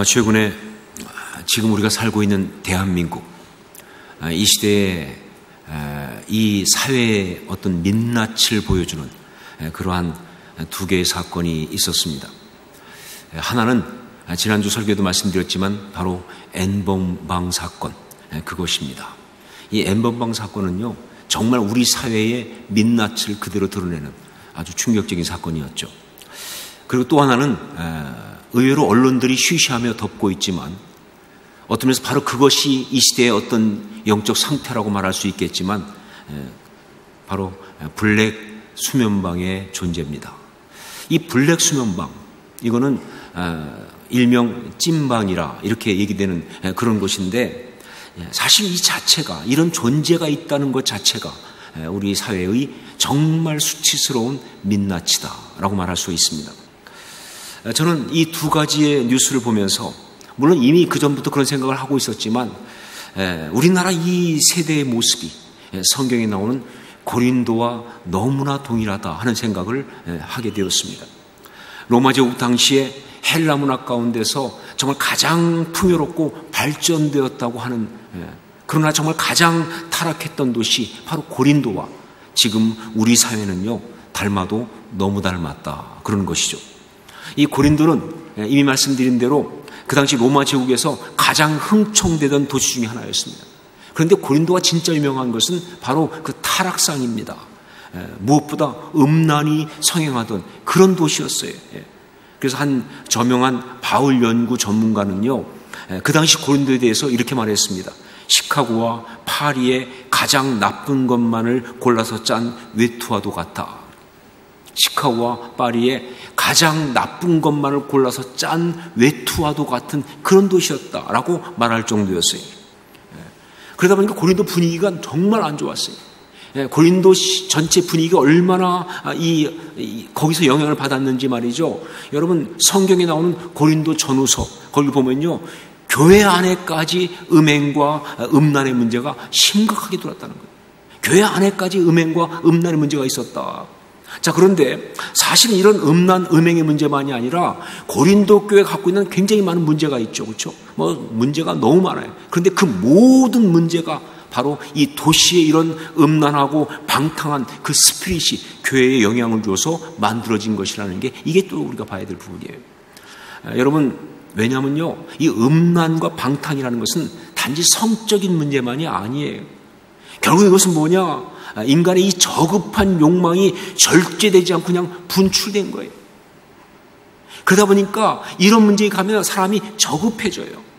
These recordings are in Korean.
최근에 지금 우리가 살고 있는 대한민국, 이 시대에 이 사회의 어떤 민낯을 보여주는 그러한 두 개의 사건이 있었습니다. 하나는 지난주 설교에도 말씀드렸지만 바로 N번방 사건, 그것입니다. 이 N번방 사건은요, 정말 우리 사회의 민낯을 그대로 드러내는 아주 충격적인 사건이었죠. 그리고 또 하나는 의외로 언론들이 쉬쉬하며 덮고 있지만 어떤 면에서 바로 그것이 이 시대의 어떤 영적 상태라고 말할 수 있겠지만 바로 블랙 수면방의 존재입니다. 이 블랙 수면방, 이거는 일명 찐방이라 이렇게 얘기되는 그런 곳인데, 사실 이 자체가, 이런 존재가 있다는 것 자체가 우리 사회의 정말 수치스러운 민낯이다라고 말할 수 있습니다. 저는 이 두 가지의 뉴스를 보면서, 물론 이미 그 전부터 그런 생각을 하고 있었지만, 우리나라 이 세대의 모습이 성경에 나오는 고린도와 너무나 동일하다 하는 생각을 하게 되었습니다. 로마 제국 당시에 헬라 문화 가운데서 정말 가장 풍요롭고 발전되었다고 하는, 그러나 정말 가장 타락했던 도시 바로 고린도와 지금 우리 사회는요, 닮아도 너무 닮았다, 그런 것이죠. 이 고린도는 이미 말씀드린 대로 그 당시 로마 제국에서 가장 흥청되던 도시 중에 하나였습니다. 그런데 고린도가 진짜 유명한 것은 바로 그 타락상입니다. 무엇보다 음란이 성행하던 그런 도시였어요. 그래서 한 저명한 바울 연구 전문가는요, 그 당시 고린도에 대해서 이렇게 말했습니다. 시카고와 파리의 가장 나쁜 것만을 골라서 짠 외투와도 같다. 시카고와 파리의 가장 나쁜 것만을 골라서 짠 외투와도 같은 그런 도시였다라고 말할 정도였어요. 그러다 보니까 고린도 분위기가 정말 안 좋았어요. 고린도 전체 분위기가 얼마나 거기서 영향을 받았는지 말이죠. 여러분, 성경에 나오는 고린도 전후서, 거기 보면요, 교회 안에까지 음행과 음란의 문제가 심각하게 들어왔다는 거예요. 교회 안에까지 음행과 음란의 문제가 있었다. 자, 그런데 사실 이런 음란, 음행의 문제만이 아니라 고린도 교회가 갖고 있는 굉장히 많은 문제가 있죠. 그렇죠? 문제가 너무 많아요. 그런데 그 모든 문제가 바로 이 도시의 이런 음란하고 방탕한 그 스피릿이 교회에 영향을 줘서 만들어진 것이라는 게, 이게 또 우리가 봐야 될 부분이에요. 여러분, 왜냐면요, 이 음란과 방탕이라는 것은 단지 성적인 문제만이 아니에요. 결국 이것은 뭐냐? 인간의 이 저급한 욕망이 절제되지 않고 그냥 분출된 거예요. 그러다 보니까 이런 문제에 가면 사람이 저급해져요.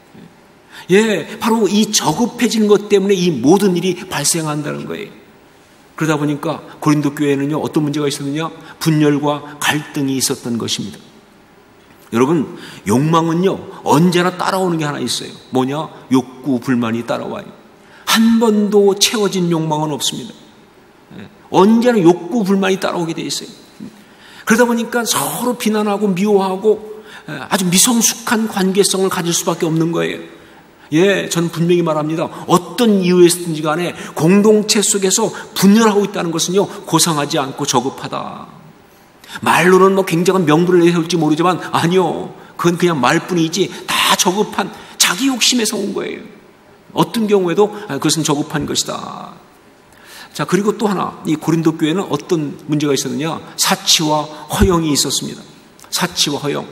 바로 이 저급해지는 것 때문에 이 모든 일이 발생한다는 거예요. 그러다 보니까 고린도 교회는요, 어떤 문제가 있었느냐? 분열과 갈등이 있었던 것입니다. 여러분, 욕망은요, 언제나 따라오는 게 하나 있어요. 뭐냐? 욕구, 불만이 따라와요. 한 번도 채워진 욕망은 없습니다. 언제나 욕구, 불만이 따라오게 돼 있어요. 그러다 보니까 서로 비난하고 미워하고 아주 미성숙한 관계성을 가질 수밖에 없는 거예요. 저는 분명히 말합니다. 어떤 이유에서든지 간에 공동체 속에서 분열하고 있다는 것은요, 고상하지 않고 저급하다. 말로는 굉장한 명분을 내세울지 모르지만 아니요, 그건 그냥 말뿐이지 다 저급한 자기 욕심에서 온 거예요. 어떤 경우에도 그것은 저급한 것이다. 자, 그리고 또 하나, 이 고린도 교회는 어떤 문제가 있었느냐? 사치와 허영이 있었습니다. 사치와 허영.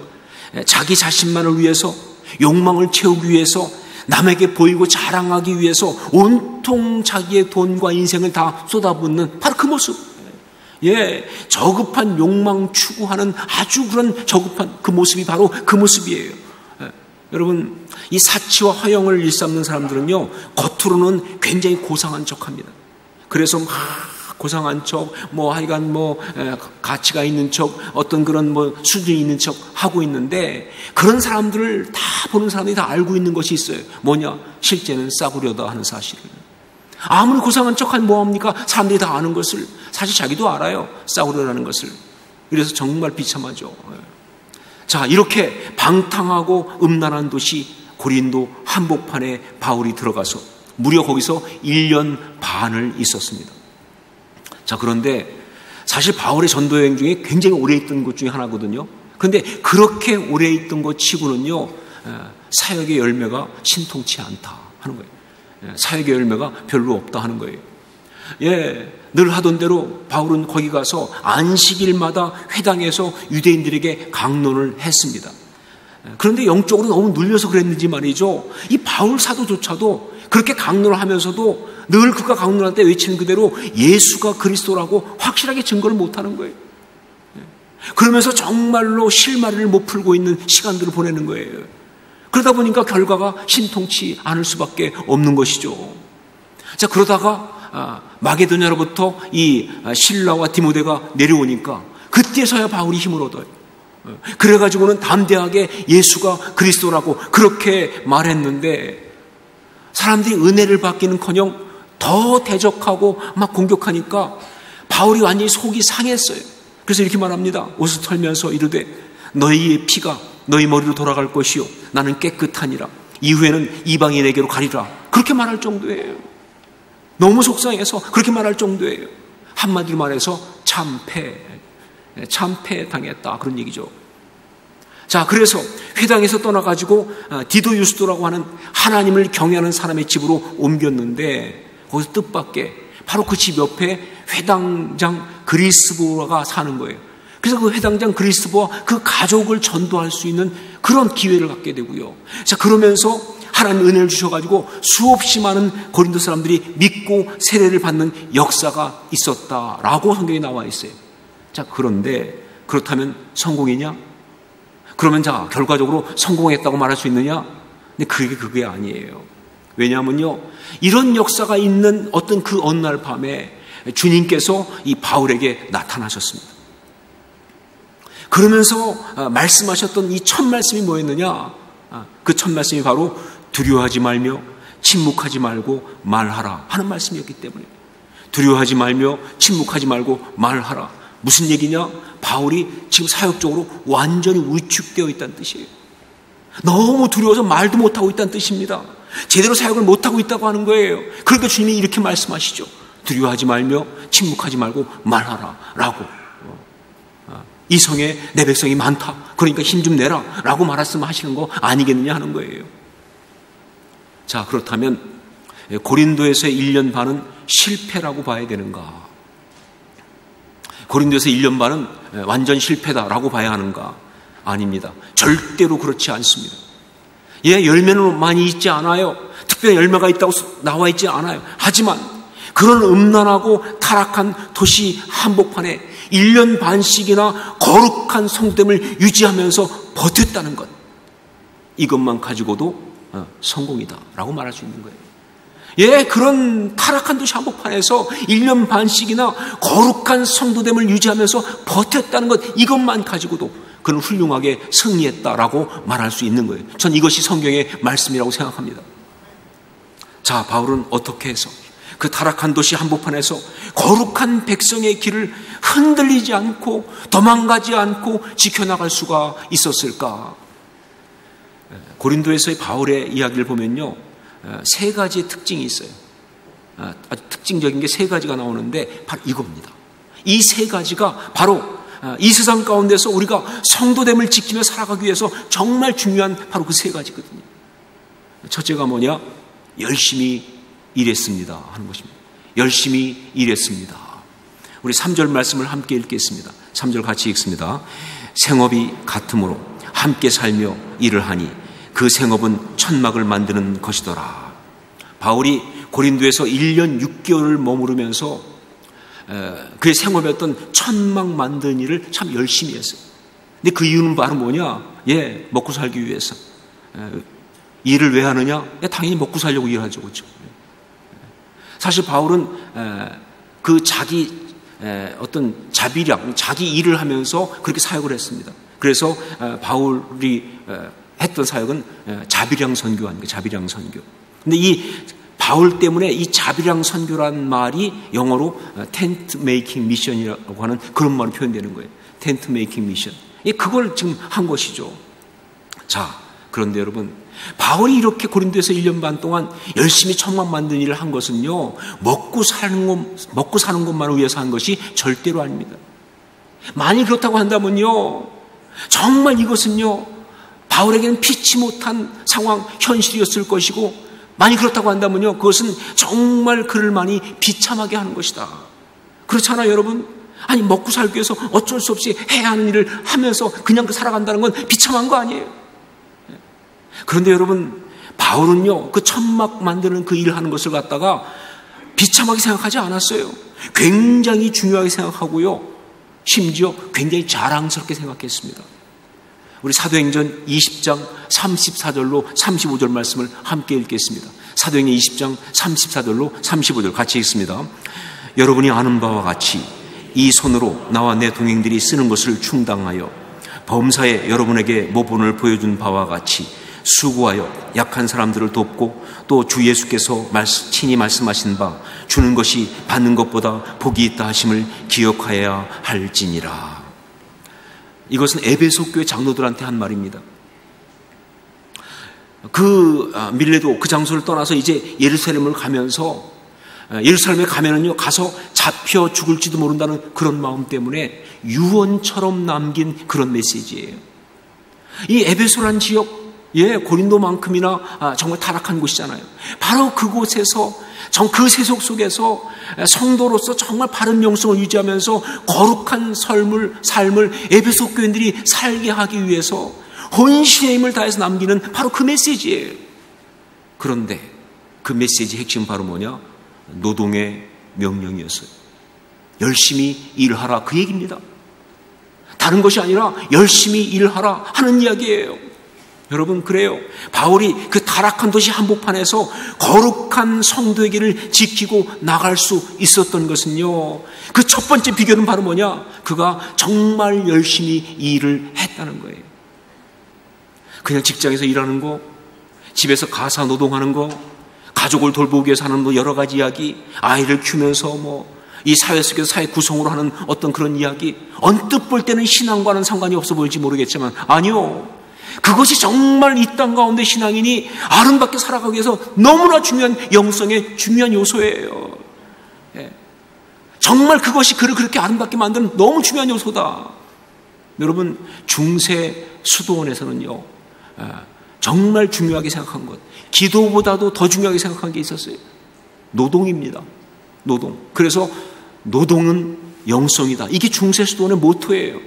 자기 자신만을 위해서, 욕망을 채우기 위해서, 남에게 보이고 자랑하기 위해서 온통 자기의 돈과 인생을 다 쏟아붓는 바로 그 모습. 저급한 욕망 추구하는 아주 그런 저급한 그 모습이 바로 그 모습이에요. 여러분, 이 사치와 허영을 일삼는 사람들은요, 겉으로는 굉장히 고상한 척합니다. 그래서 막 고상한 척, 하여간 가치가 있는 척, 어떤 그런 수준이 있는 척 하고 있는데, 그런 사람들을 다 보는 사람들이 다 알고 있는 것이 있어요. 뭐냐? 실제는 싸구려다 하는 사실을. 아무리 고상한 척하면 뭐합니까? 사람들이 다 아는 것을. 사실 자기도 알아요. 싸구려라는 것을. 그래서 정말 비참하죠. 자, 이렇게 방탕하고 음란한 도시 고린도 한복판에 바울이 들어가서 무려 거기서 1년 반을 있었습니다. 자, 그런데 사실 바울의 전도 여행 중에 굉장히 오래 있던 곳 중에 하나거든요. 그런데 그렇게 오래 있던 것 치고는요, 사역의 열매가 신통치 않다 하는 거예요. 사역의 열매가 별로 없다 하는 거예요. 늘 하던 대로 바울은 거기 가서 안식일마다 회당에서 유대인들에게 강론을 했습니다. 그런데 영적으로 너무 눌려서 그랬는지 말이죠, 이 바울 사도조차도 그렇게 강론을 하면서도 늘 그가 강론할 때 외치는 그대로 예수가 그리스도라고 확실하게 증거를 못하는 거예요. 그러면서 정말로 실마리를 못 풀고 있는 시간들을 보내는 거예요. 그러다 보니까 결과가 신통치 않을 수밖에 없는 것이죠. 자, 그러다가 마게도냐로부터 이 실라와 디모데가 내려오니까 그때서야 바울이 힘을 얻어요. 그래가지고는 담대하게 예수가 그리스도라고 그렇게 말했는데, 사람들이 은혜를 받기는커녕 더 대적하고 막 공격하니까 바울이 완전히 속이 상했어요. 그래서 이렇게 말합니다. 옷을 털면서 이르되 너희의 피가 너희 머리로 돌아갈 것이요 나는 깨끗하니라. 이후에는 이방인에게로 가리라. 그렇게 말할 정도예요. 너무 속상해서 그렇게 말할 정도예요. 한마디로 말해서 참패당했다, 그런 얘기죠. 자, 그래서 회당에서 떠나가지고 디도 유스도라고 하는 하나님을 경외하는 사람의 집으로 옮겼는데, 거기서 뜻밖의 바로 그 집 옆에 회당장 그리스보가 사는 거예요. 그래서 그 회당장 그리스보와 그 가족을 전도할 수 있는 그런 기회를 갖게 되고요. 자, 그러면서 하나님 은혜를 주셔가지고 수없이 많은 고린도 사람들이 믿고 세례를 받는 역사가 있었다라고 성경에 나와 있어요. 자, 그런데 그렇다면 성공이냐? 그러면 자, 결과적으로 성공했다고 말할 수 있느냐? 근데 그게 아니에요. 왜냐하면요, 이런 역사가 있는 어떤 그 어느 날 밤에 주님께서 이 바울에게 나타나셨습니다. 그러면서 말씀하셨던 이 첫 말씀이 뭐였느냐? 그 첫 말씀이 바로 두려워하지 말며 침묵하지 말고 말하라 하는 말씀이었기 때문에, 두려워하지 말며 침묵하지 말고 말하라. 무슨 얘기냐? 바울이 지금 사역적으로 완전히 위축되어 있다는 뜻이에요. 너무 두려워서 말도 못하고 있다는 뜻입니다. 제대로 사역을 못하고 있다고 하는 거예요. 그러니까 주님이 이렇게 말씀하시죠. 두려워하지 말며 침묵하지 말고 말하라 라고. 이 성에 내 백성이 많다, 그러니까 힘 좀 내라 라고 말씀하시는 거 아니겠느냐 하는 거예요. 자, 그렇다면 고린도에서의 1년 반은 실패라고 봐야 되는가? 고린도에서 1년 반은 완전 실패다라고 봐야 하는가? 아닙니다. 절대로 그렇지 않습니다. 열매는 많이 있지 않아요. 특별히 열매가 있다고 나와 있지 않아요. 하지만 그런 음란하고 타락한 도시 한복판에 1년 반씩이나 거룩한 성됨을 유지하면서 버텼다는 것, 이것만 가지고도 성공이다라고 말할 수 있는 거예요. 그런 타락한 도시 한복판에서 1년 반씩이나 거룩한 성도됨을 유지하면서 버텼다는 것, 이것만 가지고도 그는 훌륭하게 승리했다라고 말할 수 있는 거예요. 전 이것이 성경의 말씀이라고 생각합니다. 자, 바울은 어떻게 해서 그 타락한 도시 한복판에서 거룩한 백성의 길을 흔들리지 않고 도망가지 않고 지켜나갈 수가 있었을까? 고린도에서의 바울의 이야기를 보면요, 세 가지의 특징이 있어요. 아주 특징적인 게 세 가지가 나오는데 바로 이겁니다. 이 세 가지가 바로 이 세상 가운데서 우리가 성도됨을 지키며 살아가기 위해서 정말 중요한 바로 그 세 가지거든요. 첫째가 뭐냐? 열심히 일했습니다 하는 것입니다. 열심히 일했습니다. 우리 3절 말씀을 함께 읽겠습니다. 3절 같이 읽습니다. 생업이 같으므로 함께 살며 일을 하니 그 생업은 천막을 만드는 것이더라. 바울이 고린도에서 1년 6개월을 머무르면서 그의 생업이었던 천막 만드는 일을 참 열심히 했어요. 근데 그 이유는 바로 뭐냐? 먹고 살기 위해서. 일을 왜 하느냐? 당연히 먹고 살려고 일하죠, 그렇죠? 사실 바울은 그 자기 어떤 자비량, 자기 일을 하면서 그렇게 사역을 했습니다. 그래서 바울이 했던 사역은 자비량 선교 아닙니까? 자비량 선교. 근데 이 바울 때문에 이 자비량 선교라는 말이 영어로 텐트 메이킹 미션이라고 하는 그런 말로 표현되는 거예요. 텐트 메이킹 미션. 그걸 지금 한 것이죠. 자, 그런데 여러분, 바울이 이렇게 고린도에서 1년 반 동안 열심히 천막 만드는 일을 한 것은요, 먹고 사는 것만을 위해서 한 것이 절대로 아닙니다. 만일 그렇다고 한다면요, 정말 이것은요, 바울에게는 피치 못한 상황, 현실이었을 것이고, 만일 그렇다고 한다면요, 그것은 정말 그를 많이 비참하게 하는 것이다. 그렇잖아요, 여러분? 아니, 먹고 살기 위해서 어쩔 수 없이 해야 하는 일을 하면서 그냥 살아간다는 건 비참한 거 아니에요? 그런데 여러분, 바울은요, 그 천막 만드는 그 일을 하는 것을 갖다가 비참하게 생각하지 않았어요. 굉장히 중요하게 생각하고요, 심지어 굉장히 자랑스럽게 생각했습니다. 우리 사도행전 20장 34절로 35절 말씀을 함께 읽겠습니다. 사도행전 20장 34절로 35절 같이 읽습니다. 여러분이 아는 바와 같이 이 손으로 나와 내 동행들이 쓰는 것을 충당하여 범사에 여러분에게 모본을 보여준 바와 같이 수고하여 약한 사람들을 돕고 또 주 예수께서 친히 말씀하신 바 주는 것이 받는 것보다 복이 있다 하심을 기억하여야 할지니라. 이것은 에베소 교회 장로들한테 한 말입니다. 밀레도 그 장소를 떠나서 이제 예루살렘을 가면서, 예루살렘에 가면은요, 가서 잡혀 죽을지도 모른다는 그런 마음 때문에 유언처럼 남긴 그런 메시지예요. 이 에베소란 지역, 고린도만큼이나 정말 타락한 곳이잖아요. 바로 그곳에서, 그 세속 속에서 성도로서 정말 바른 영성을 유지하면서 거룩한 삶을 에베소 교인들이 살게 하기 위해서 혼신의 힘을 다해서 남기는 바로 그 메시지예요. 그런데 그 메시지의 핵심 바로 뭐냐? 노동의 명령이었어요. 열심히 일하라, 그 얘기입니다. 다른 것이 아니라 열심히 일하라 하는 이야기예요. 여러분, 그래요. 바울이 그 타락한 도시 한복판에서 거룩한 성도의 길을 지키고 나갈 수 있었던 것은요, 그 첫 번째 비결은 바로 뭐냐? 그가 정말 열심히 일을 했다는 거예요. 그냥 직장에서 일하는 거, 집에서 가사 노동하는 거, 가족을 돌보기 위해서 하는 여러 가지 이야기, 아이를 키우면서 이 사회 속에서 사회 구성으로 하는 어떤 그런 이야기, 언뜻 볼 때는 신앙과는 상관이 없어 보일지 모르겠지만 아니요, 그것이 정말 이 땅 가운데 신앙인이 아름답게 살아가기 위해서 너무나 중요한 영성의 중요한 요소예요. 정말 그것이 그를 그렇게 아름답게 만드는 너무 중요한 요소다. 여러분, 중세 수도원에서는요, 정말 중요하게 생각한 것, 기도보다도 더 중요하게 생각한 게 있었어요. 노동입니다. 노동. 그래서 노동은 영성이다. 이게 중세 수도원의 모토예요.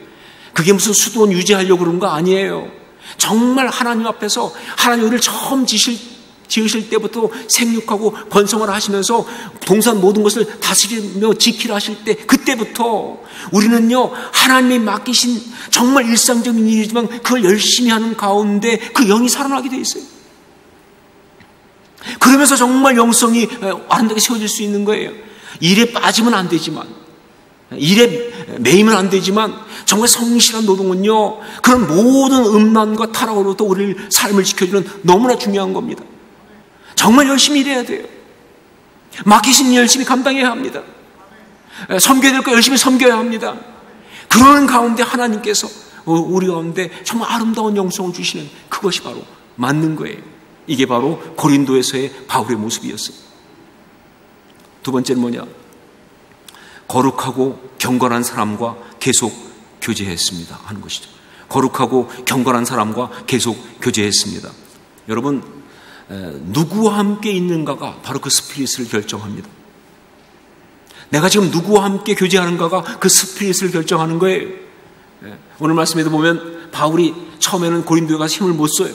그게 무슨 수도원 유지하려고 그런 거 아니에요. 정말 하나님 앞에서 하나님 우리를 처음 지으실 때부터 생육하고 번성을 하시면서 동산 모든 것을 다스리며 지키라 하실 때, 그때부터 우리는요, 하나님이 맡기신 정말 일상적인 일이지만 그걸 열심히 하는 가운데 그 영이 살아나게 돼 있어요. 그러면서 정말 영성이 아름답게 세워질 수 있는 거예요. 일에 빠지면 안 되지만, 일에 매이면 안 되지만 정말 성실한 노동은요, 그런 모든 음란과 타락으로부터 우리를 삶을 지켜주는 너무나 중요한 겁니다. 정말 열심히 일해야 돼요. 맡기신 일 열심히 감당해야 합니다. 섬겨야 될 거 열심히 섬겨야 합니다. 그러는 가운데 하나님께서 우리 가운데 정말 아름다운 영성을 주시는, 그것이 바로 맞는 거예요. 이게 바로 고린도에서의 바울의 모습이었어요. 두 번째는 뭐냐? 거룩하고 경건한 사람과 계속 교제했습니다 하는 것이죠. 거룩하고 경건한 사람과 계속 교제했습니다. 여러분, 누구와 함께 있는가가 바로 그 스피릿을 결정합니다. 내가 지금 누구와 함께 교제하는가가 그 스피릿을 결정하는 거예요. 오늘 말씀에도 보면 바울이 처음에는 고린도에 가서 힘을 못 써요.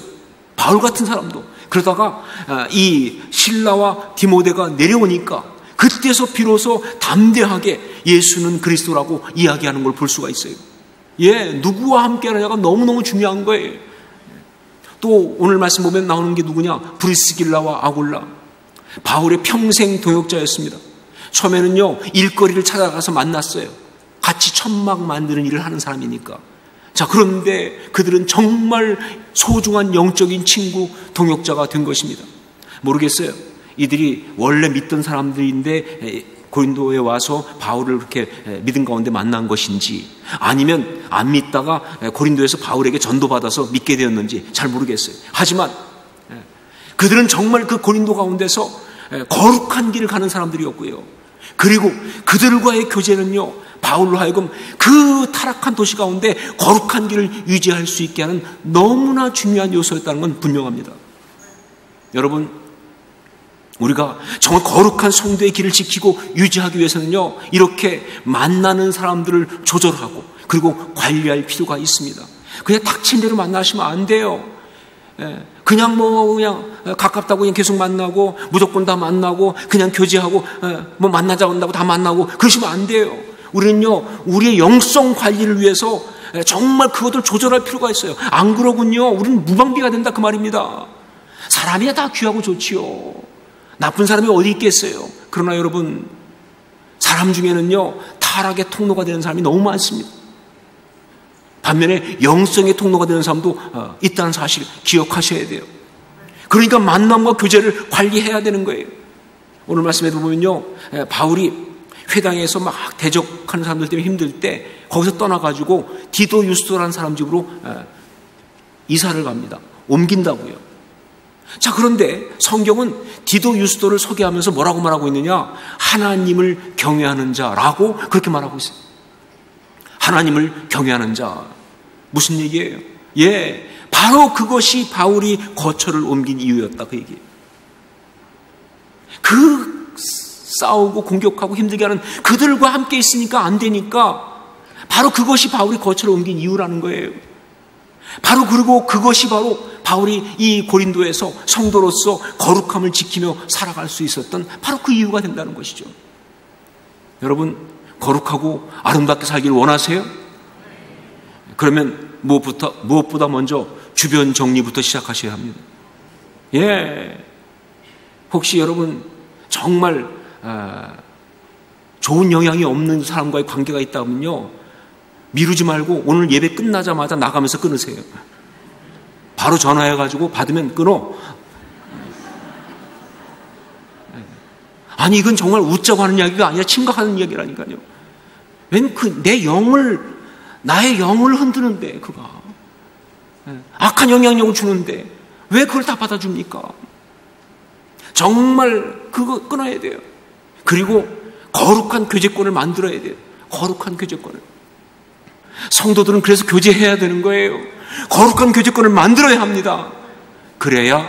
바울 같은 사람도. 그러다가 이 실라와 디모데가 내려오니까 그때서 비로소 담대하게 예수는 그리스도라고 이야기하는 걸 볼 수가 있어요. 누구와 함께 하느냐가 너무너무 중요한 거예요. 또 오늘 말씀 보면 나오는 게 누구냐? 브리스길라와 아굴라. 바울의 평생 동역자였습니다. 처음에는요, 일거리를 찾아가서 만났어요. 같이 천막 만드는 일을 하는 사람이니까. 자, 그런데 그들은 정말 소중한 영적인 친구, 동역자가 된 것입니다. 모르겠어요. 이들이 원래 믿던 사람들인데 고린도에 와서 바울을 그렇게 믿음 가운데 만난 것인지, 아니면 안 믿다가 고린도에서 바울에게 전도받아서 믿게 되었는지 잘 모르겠어요. 하지만 그들은 정말 그 고린도 가운데서 거룩한 길을 가는 사람들이었고요. 그리고 그들과의 교제는요, 바울로 하여금 그 타락한 도시 가운데 거룩한 길을 유지할 수 있게 하는 너무나 중요한 요소였다는 건 분명합니다. 여러분, 우리가 정말 거룩한 성도의 길을 지키고 유지하기 위해서는요, 이렇게 만나는 사람들을 조절하고 그리고 관리할 필요가 있습니다. 그냥 닥친 대로 만나시면 안 돼요. 그냥 가깝다고 그냥 계속 만나고 무조건 다 만나고 그냥 교제하고 만나자고 한다고 다 만나고 그러시면 안 돼요. 우리는요, 우리의 영성 관리를 위해서 정말 그것을 조절할 필요가 있어요. 안 그러군요, 우리는 무방비가 된다 그 말입니다. 사람이 다 귀하고 좋지요. 나쁜 사람이 어디 있겠어요. 그러나 여러분, 사람 중에는요, 타락의 통로가 되는 사람이 너무 많습니다. 반면에 영성의 통로가 되는 사람도 있다는 사실 기억하셔야 돼요. 그러니까 만남과 교제를 관리해야 되는 거예요. 오늘 말씀에도 보면요, 바울이 회당에서 막 대적하는 사람들 때문에 힘들 때 거기서 떠나가지고 디도 유스도라는 사람 집으로 이사를 갑니다. 옮긴다고요. 자, 그런데 성경은 디도 유스도를 소개하면서 뭐라고 말하고 있느냐? 하나님을 경외하는 자라고 그렇게 말하고 있어요. 하나님을 경외하는 자. 무슨 얘기예요? 바로 그것이 바울이 거처를 옮긴 이유였다, 그 얘기예요. 그 싸우고 공격하고 힘들게 하는 그들과 함께 있으니까 안 되니까 바로 그것이 바울이 거처를 옮긴 이유라는 거예요. 그리고 그것이 바로 바울이 이 고린도에서 성도로서 거룩함을 지키며 살아갈 수 있었던 바로 그 이유가 된다는 것이죠. 여러분, 거룩하고 아름답게 살기를 원하세요? 그러면 무엇보다 먼저 주변 정리부터 시작하셔야 합니다. 혹시 여러분 정말 좋은 영향이 없는 사람과의 관계가 있다면요, 미루지 말고 오늘 예배 끝나자마자 나가면서 끊으세요. 바로 전화해가지고 받으면 끊어. 아니, 이건 정말 웃자고 하는 이야기가 아니라 심각한 이야기라니까요. 왜냐면 나의 영을 흔드는데, 그가 악한 영향력을 주는데 왜 그걸 다 받아줍니까? 정말 그거 끊어야 돼요. 그리고 거룩한 교제권을 만들어야 돼요. 거룩한 교제권을. 성도들은 그래서 교제해야 되는 거예요. 거룩한 교제권을 만들어야 합니다. 그래야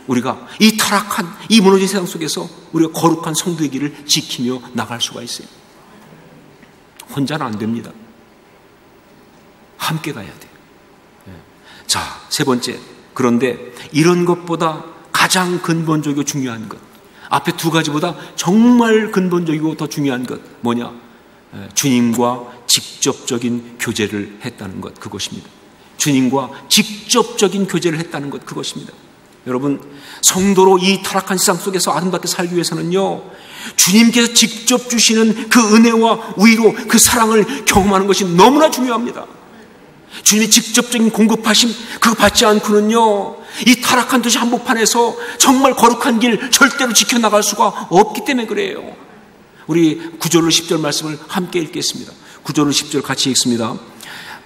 우리가 이 타락한, 이 무너진 세상 속에서 우리가 거룩한 성도의 길을 지키며 나갈 수가 있어요. 혼자는 안 됩니다. 함께 가야 돼요. 자, 세 번째. 그런데 이런 것보다 가장 근본적이고 중요한 것, 앞에 두 가지보다 정말 근본적이고 더 중요한 것 뭐냐? 주님과 직접적인 교제를 했다는 것, 그것입니다. 주님과 직접적인 교제를 했다는 것, 그것입니다. 여러분, 성도로 이 타락한 세상 속에서 아름답게 살기 위해서는요, 주님께서 직접 주시는 그 은혜와 위로, 그 사랑을 경험하는 것이 너무나 중요합니다. 주님이 직접적인 공급하심, 그거 받지 않고는요, 이 타락한 도시 한복판에서 정말 거룩한 길 절대로 지켜나갈 수가 없기 때문에 그래요. 우리 9절로 10절 말씀을 함께 읽겠습니다. 9절로 10절 같이 읽습니다.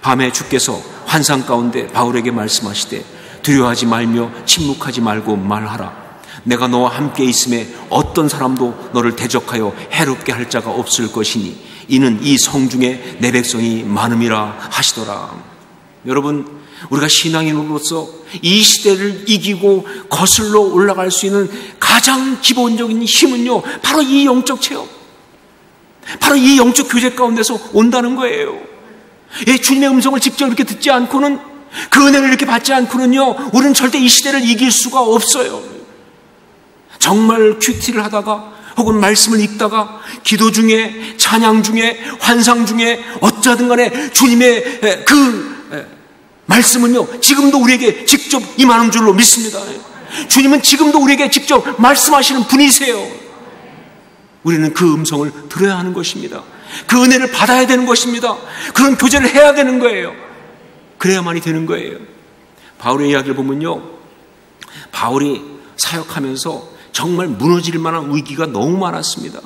밤에 주께서 환상 가운데 바울에게 말씀하시되 두려워하지 말며 침묵하지 말고 말하라. 내가 너와 함께 있음에 어떤 사람도 너를 대적하여 해롭게 할 자가 없을 것이니 이는 이 성중에 내 백성이 많음이라 하시더라. 여러분, 우리가 신앙인으로서 이 시대를 이기고 거슬러 올라갈 수 있는 가장 기본적인 힘은요, 바로 이 영적 체험, 바로 이 영적 교제 가운데서 온다는 거예요. 주님의 음성을 직접 이렇게 듣지 않고는, 그 은혜를 이렇게 받지 않고는요, 우리는 절대 이 시대를 이길 수가 없어요. 정말 큐티를 하다가 혹은 말씀을 읽다가 기도 중에, 찬양 중에, 환상 중에 어쩌든 간에 주님의 그 말씀은요, 지금도 우리에게 직접 임하는 줄로 믿습니다. 주님은 지금도 우리에게 직접 말씀하시는 분이세요. 우리는 그 음성을 들어야 하는 것입니다. 그 은혜를 받아야 되는 것입니다. 그런 교제를 해야 되는 거예요. 그래야만이 되는 거예요. 바울의 이야기를 보면요, 바울이 사역하면서 정말 무너질 만한 위기가 너무 많았습니다.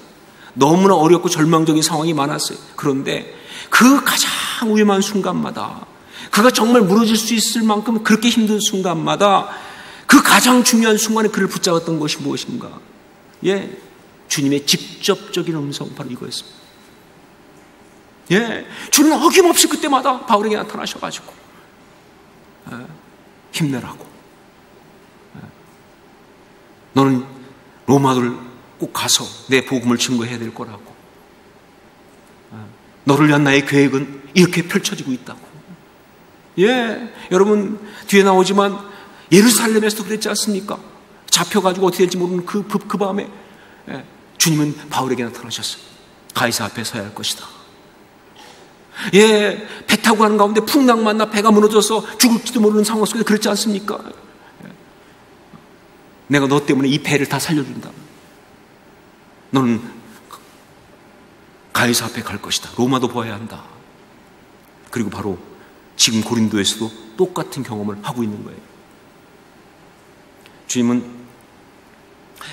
너무나 어렵고 절망적인 상황이 많았어요. 그런데 그 가장 위험한 순간마다, 그가 정말 무너질 수 있을 만큼 그렇게 힘든 순간마다 그 가장 중요한 순간에 그를 붙잡았던 것이 무엇인가? 주님의 직접적인 음성, 바로 이거였습니다. 주님은 어김없이 그때마다 바울에게 나타나셔가지고 힘내라고, 너는 로마를 꼭 가서 내 복음을 증거해야 될 거라고, 너를 위한 나의 계획은 이렇게 펼쳐지고 있다고. 여러분 뒤에 나오지만 예루살렘에서도 그랬지 않습니까? 잡혀가지고 어떻게 될지 모르는 그 밤에 주님은 바울에게 나타나셨어요. 가이사 앞에 서야 할 것이다. 배 타고 가는 가운데 풍랑 만나 배가 무너져서 죽을지도 모르는 상황 속에 그랬지 않습니까? 내가 너 때문에 이 배를 다 살려준다. 너는 가이사 앞에 갈 것이다. 로마도 보아야 한다. 그리고 바로 지금 고린도에서도 똑같은 경험을 하고 있는 거예요. 주님은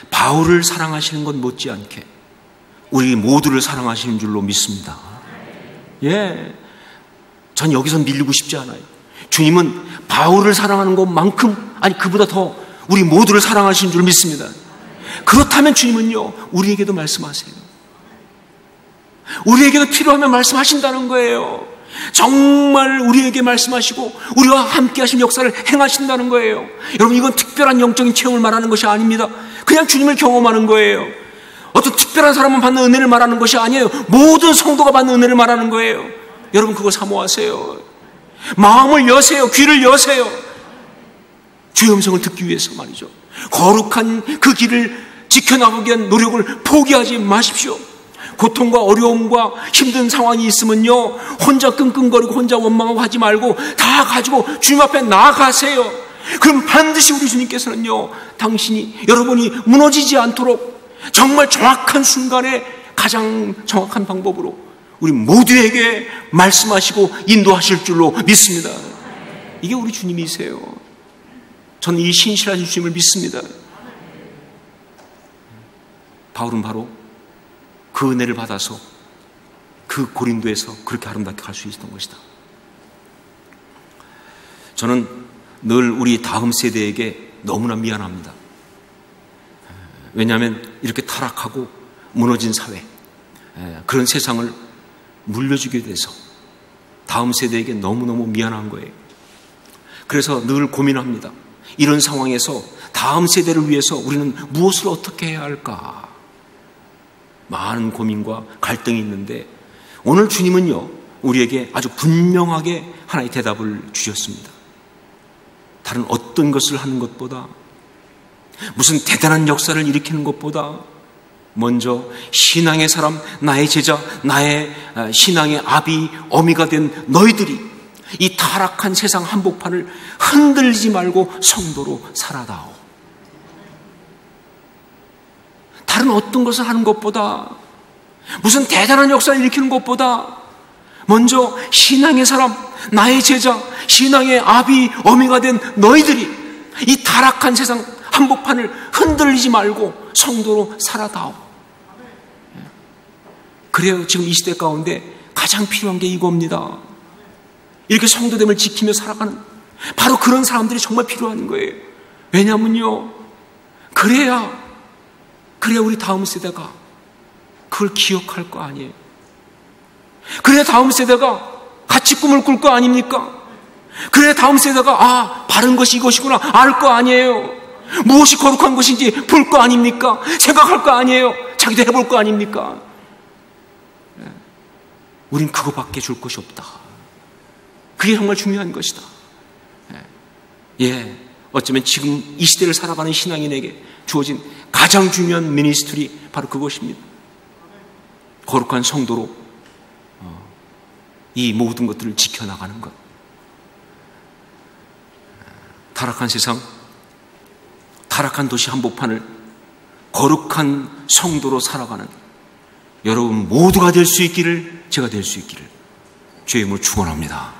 바울을 사랑하시는 것 못지않게 우리 모두를 사랑하시는 줄로 믿습니다. 전 여기서 밀리고 싶지 않아요. 주님은 바울을 사랑하는 것만큼, 아니 그보다 더 우리 모두를 사랑하시는 줄 믿습니다. 그렇다면 주님은요, 우리에게도 말씀하세요. 우리에게도 필요하면 말씀하신다는 거예요. 정말 우리에게 말씀하시고 우리와 함께 하신 역사를 행하신다는 거예요. 여러분, 이건 특별한 영적인 체험을 말하는 것이 아닙니다. 그냥 주님을 경험하는 거예요. 어떤 특별한 사람만 받는 은혜를 말하는 것이 아니에요. 모든 성도가 받는 은혜를 말하는 거예요. 여러분, 그거 사모하세요. 마음을 여세요. 귀를 여세요. 주의 음성을 듣기 위해서 말이죠. 거룩한 그 길을 지켜나가기 위한 노력을 포기하지 마십시오. 고통과 어려움과 힘든 상황이 있으면요, 혼자 끙끙거리고 혼자 원망하고 하지 말고 다 가지고 주님 앞에 나아가세요. 그럼 반드시 우리 주님께서는요, 여러분이 무너지지 않도록 정말 정확한 순간에 가장 정확한 방법으로 우리 모두에게 말씀하시고 인도하실 줄로 믿습니다. 이게 우리 주님이세요. 저는 이 신실하신 주님을 믿습니다. 바울은 바로 그 은혜를 받아서 그 고린도에서 그렇게 아름답게 갈 수 있었던 것이다. 저는 늘 우리 다음 세대에게 너무나 미안합니다. 왜냐하면 이렇게 타락하고 무너진 사회, 그런 세상을 물려주게 돼서 다음 세대에게 너무너무 미안한 거예요. 그래서 늘 고민합니다. 이런 상황에서 다음 세대를 위해서 우리는 무엇을 어떻게 해야 할까? 많은 고민과 갈등이 있는데 오늘 주님은요, 우리에게 아주 분명하게 하나의 대답을 주셨습니다. 다른 어떤 것을 하는 것보다, 무슨 대단한 역사를 일으키는 것보다 먼저 신앙의 사람, 나의 제자, 나의 신앙의 아비, 어미가 된 너희들이 이 타락한 세상 한복판을 흔들리지 말고 성도로 살아다오. 다른 어떤 것을 하는 것보다, 무슨 대단한 역사를 일으키는 것보다 먼저 신앙의 사람, 나의 제자, 신앙의 아비, 어미가 된 너희들이 이 타락한 세상 한복판을 흔들리지 말고 성도로 살아다오. 그래요. 지금 이 시대 가운데 가장 필요한 게 이겁니다. 이렇게 성도됨을 지키며 살아가는 바로 그런 사람들이 정말 필요한 거예요. 왜냐면요, 그래야 우리 다음 세대가 그걸 기억할 거 아니에요. 그래야 다음 세대가 같이 꿈을 꿀 거 아닙니까? 그래야 다음 세대가 바른 것이 이것이구나 알 거 아니에요. 무엇이 거룩한 것인지 볼 거 아닙니까? 생각할 거 아니에요. 자기도 해볼 거 아닙니까? 우린 그거밖에 줄 것이 없다. 그게 정말 중요한 것이다. 어쩌면 지금 이 시대를 살아가는 신앙인에게 주어진 가장 중요한 미니스트리, 바로 그것입니다. 거룩한 성도로 이 모든 것들을 지켜나가는 것. 타락한 세상, 타락한 도시 한복판을 거룩한 성도로 살아가는 여러분 모두가 될 수 있기를, 제가 될 수 있기를 주의 이름으로 축원합니다.